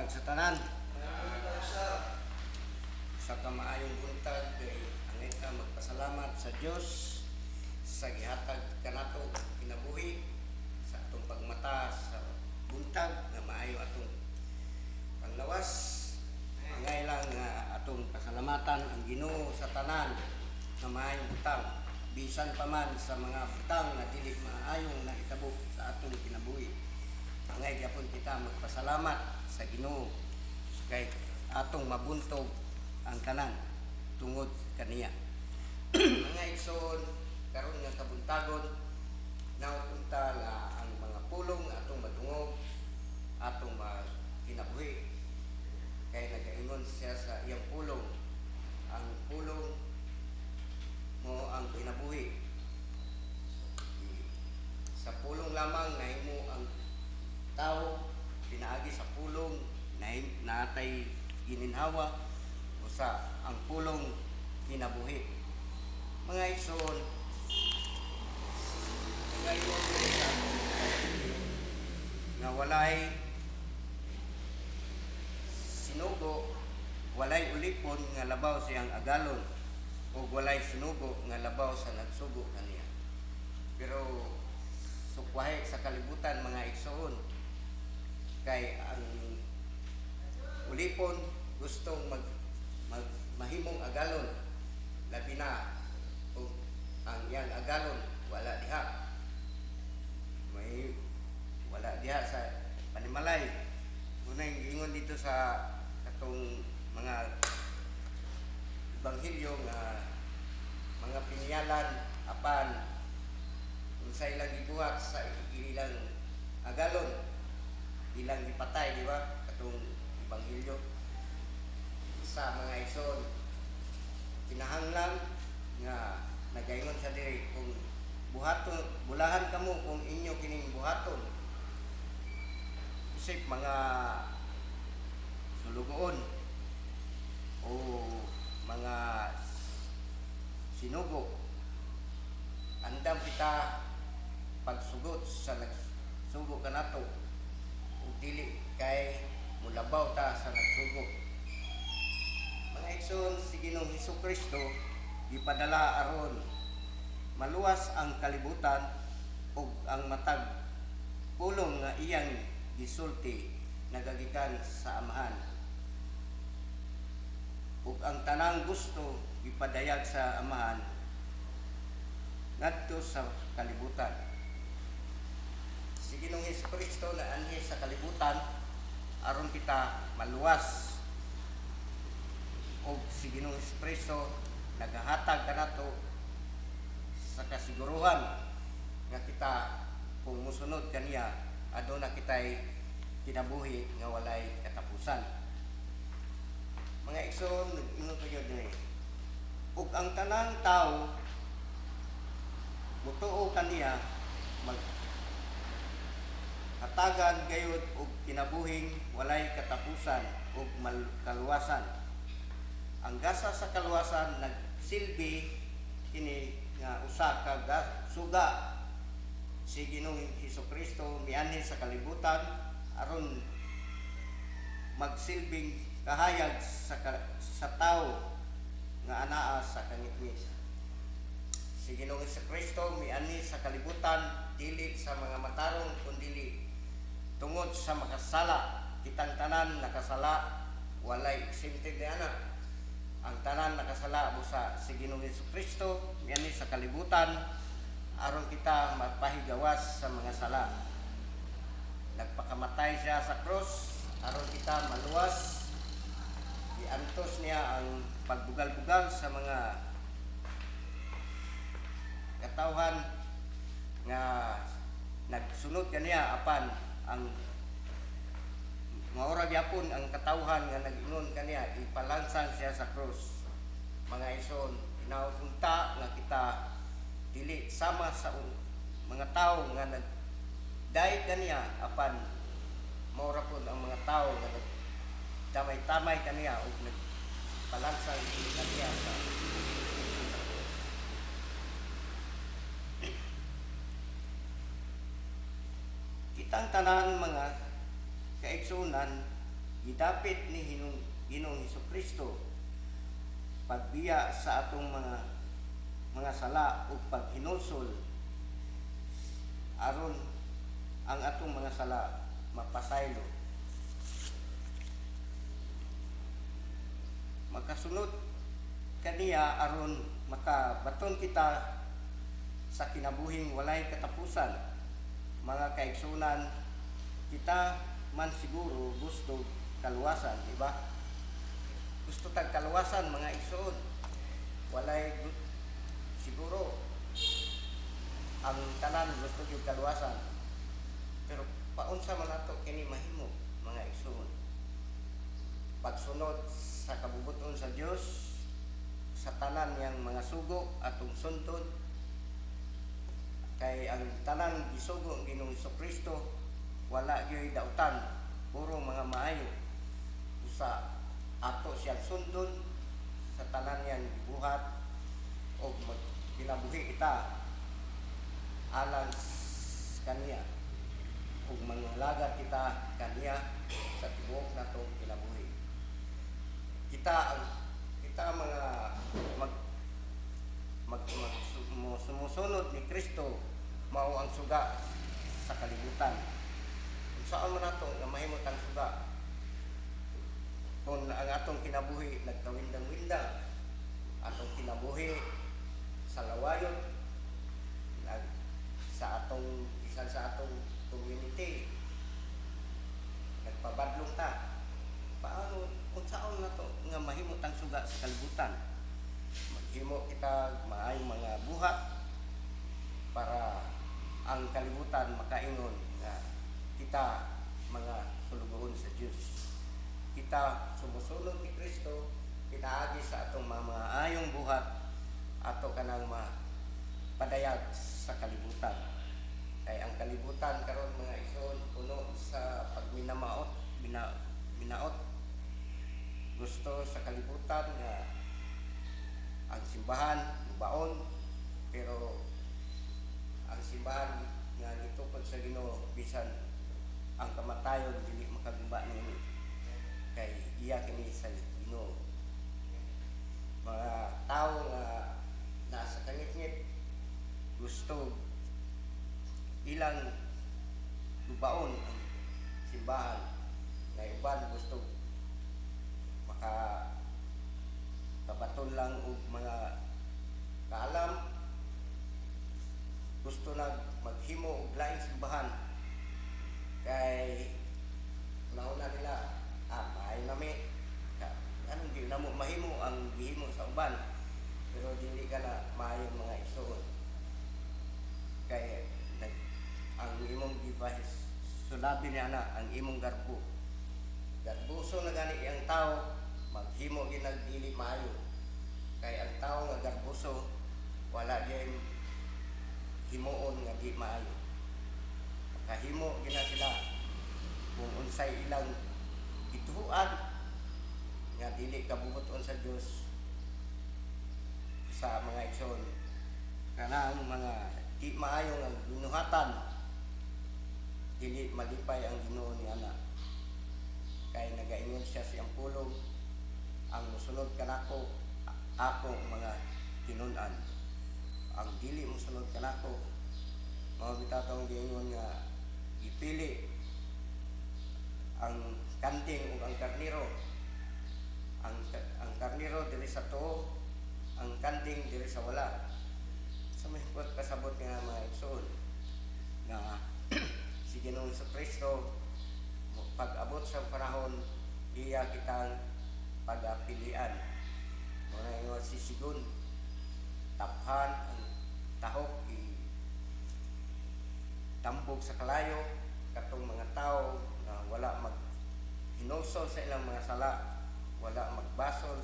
buntag sa tanan. Sa kamaayong buntag kay angay ta magpasalamat sa Dios sa gihatag kanato kinabuhi sa atong pagmata sa buntag nga maayo atong panglawas. Angay lang nga atong pasalamatan ang Ginoo sa tanan nga maayong butang bisan pa man sa mga butang nga dili maayong nahitabo sa atong kinabuhi. Angay gyapon kita magpasalamat sa Ginoo kay atong mabuntog ang tanan tungod kaniya. Mga igsoon, karon nga kabuntagon napunta nga ang mga pulong atong madungog atong kinabuhi kay nagaingon siya sa iyang pulong, ang pulong mo ang kinabuhi. Sa pulong lamang nahimo ang tao, pinaagi sa pulong natay gininhawa usa ang pulong kinabuhi. Mga igsoon, ngayon nga walay sinugo, walay ulipon nga labaw siyang agalon o walay sinugo nga labaw sa nagsugo kaniya. Pero sukwahe sa kalibutan mga igsoon, kay ang ulipon gustong mahimong agalon, labi na kung ang iyang agalon wala diha, may wala diha sa panimalay. Unang ingon dito sa katong mga ebanghelyo nga mga pinyalan apan unsay ilang gibuhat sa ilang agalon, ilang gipatay, di ba? Katong ebanghelyo sa mga igsoon, kinahanglan nga nagaingon sa diri kung buhaton, bulahan kamo kung inyo kining buhaton isip mga sulugoon o mga sinugo, andam kita pagsugot sa nagsugo kanato ug dili kay mulabaw ta sa nagsugo. Mga igsoon, si Ginoong Hesukristo gipadala aron maluwas ang kalibutan ug ang matag pulong nga iyang gisulti nagagikan sa Amahan, ug ang tanang gusto gipadayag sa Amahan ngadto sa kalibutan. Si Ginoong Hesukristo na anhi sa kalibutan aron kita maluwas, ug si Ginoong Hesukristo nagahatag kanato sa kasiguruhan nga kita kung musunod kaniya aduna kitay kinabuhi nga walay katapusan. Mga igsoon, ingon ko yun din, ug ang tanang tao mutuo kaniya hatagan gayud og kinabuhing walay katapusan ug kaluwasan. Ang gasa sa kaluwasan nagsilbi kini nga usa ka suga si Ginoong Hesukristo mianhi sa kalibutan aron magsilbing kahayag sa tao nga anaa sa kangitngis. Si Ginoong Hesukristo mianhi sa kalibutan dili sa mga matarong kundi tungod sa makasala. Kitang tanan nakasala, walay eksente ana. Ang tanan nakasala busa si Ginoong Hesukristo mianhi sa kalibutan aron kita mapahigawas sa mga sala. Nagpakamatay siya sa cross aron kita maluwas. Giantos niya ang pagbugal-bugal sa mga katawhan nga nagsunod kaniya apan ang maura gyapon ang katawhan nga nag-ingon kaniya ipalansang siya sa cross. Mga igsoon, inapunta nga kita dili sama sa mga tao nga nagdayeg kaniya apan maura pud ang mga tao nga nagtamay-tamay kaniya ug nagpalansang kaniya sa kitang tanan mga kaigsunan gidapit ni Ginoong Hesukristo pagbiya sa atong mga sala ug paghinulsol aron ang atong mga sala mapasaylo. Makasunod kaniya aron makabaton kita sa kinabuhing walay katapusan. Mga kaigsunan, kita man siguro gusto kaluwasan, di ba? Gusto tag kaluwasan mga igsoon. Walay siguro ang tanan gusto gyud kaluwasan. Pero paunsa man nato kini mahimo mga igsoon? Pagsunod sa kabubuton sa Dios sa tanan niyang mga sugo atong sundod, kay ang tanan gisugo ang Ginoong Hesukristo wala gyud dautan, puro mga maayo. Usa ato siyang sundon sa tanan niyang gibuhat o ginabuhi kita alang kaniya ug mangalagad kita kaniya sa tibuok natong kinabuhi. Kita mga sumusunod ni Kristo mao ang suga sa kalibutan. Kung saan man nato nga mahimo tang suga, kung ang atong kinabuhi nagkawindang-windang, atong kinabuhi sa lawayon, sa atong isan sa atong community nagpabadlong ta, paano kung saan nato nga mahimo tang suga sa kalibutan? Maghimo kita maayong mga buhat para ang kalibutan makaingon nga kita mga sulugohon sa Dios. Kita sumusunod ni Kristo, pinaagi sa atong mga ayong buhat ato kanang padayag sa kalibutan. Kay ang kalibutan karon mga igsoon puno sa pagminamaot, minaot. Gusto sa kalibutan nga ang simbahan baon, pero ang simbahan nga gitukod sa Ginoo bisan ang kamatayon dili makagumba nini, kay iya kini sa Ginoo. Mga tao nga nasa kangit-ngit gusto ilang lubaon ang simbahan, na iban gusto kabaton lang og mga kaalam, gusto maghimo og laing simbahan kay nauna nila maayo nami anong di na mo mahimo ang gihimo sa uban, pero dili ka na maayo mga igsoon. Kay ang imong gibahis sulabi ni ana ang imong garbuso na gani ang tao maghimo ginagdili maayo, kay ang tao nga garbuso wala gyud himuon nga di maayo. Makahimo gina sila kung unsay ilang gituhuan nga dili kabubuton sa Dios sa mga igsoon. Kanang mga di maayo nga binuhatan dili malipay ang Ginoo ni ana, kay nagaingon siya siyang pulong ang musunod kanako akong mga tinun-an, ang dili musunod kanako mao bitatong giingon nga ipili ang kanting ug ang karniro. Ang karniro diri sa tuo, ang kanting diri sa wala. Sa may pasabot nga mga igsoon na si Ginoong Hesukristo pag-abot sa panahon iya kitang pagapilian. Muna yung sisigun, taphan ang tahok tambog sa kalayo katong mga tao na wala hinulsol sa ilang mga sala, wala magbasol,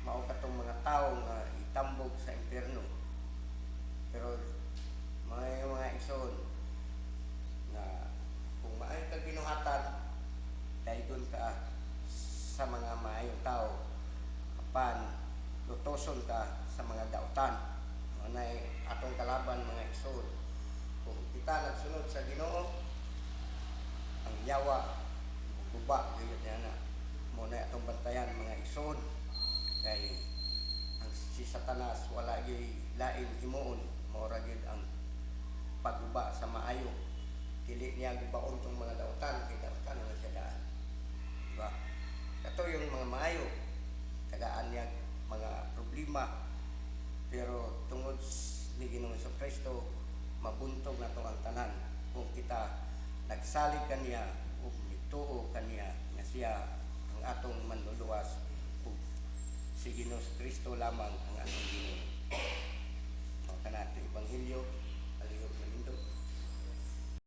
mao katong mga tao nga itambog sa impyerno. Pero mga igsoon nga kung maayo kang binuhatan, dayon ka sa mga maayong tao, apan lutoson ka sa mga dautan. Manay atong kalaban mga igsoon. Kung kita nagsunod sa Ginoo, ang yawa guba gayud niya na mo na atong bantayan mga igsoon kay ang si Satanas wala gyud lain himuon mao ra gyud ang pagguba sa maayo dili niya gibaon tong mga dautan kay dautan na siya daan diba kato yung mga maayo tagaan niya mga problema pero tungod ni Ginoong Jesucristo mabuntog na to ang tanan kung kita nagsalig kaniya ug nituo kaniya nga siya ang atong manluluwas ug si Ginoong Jesucristo lamang ang atong Ginoo. Mao kanato ebanghelyo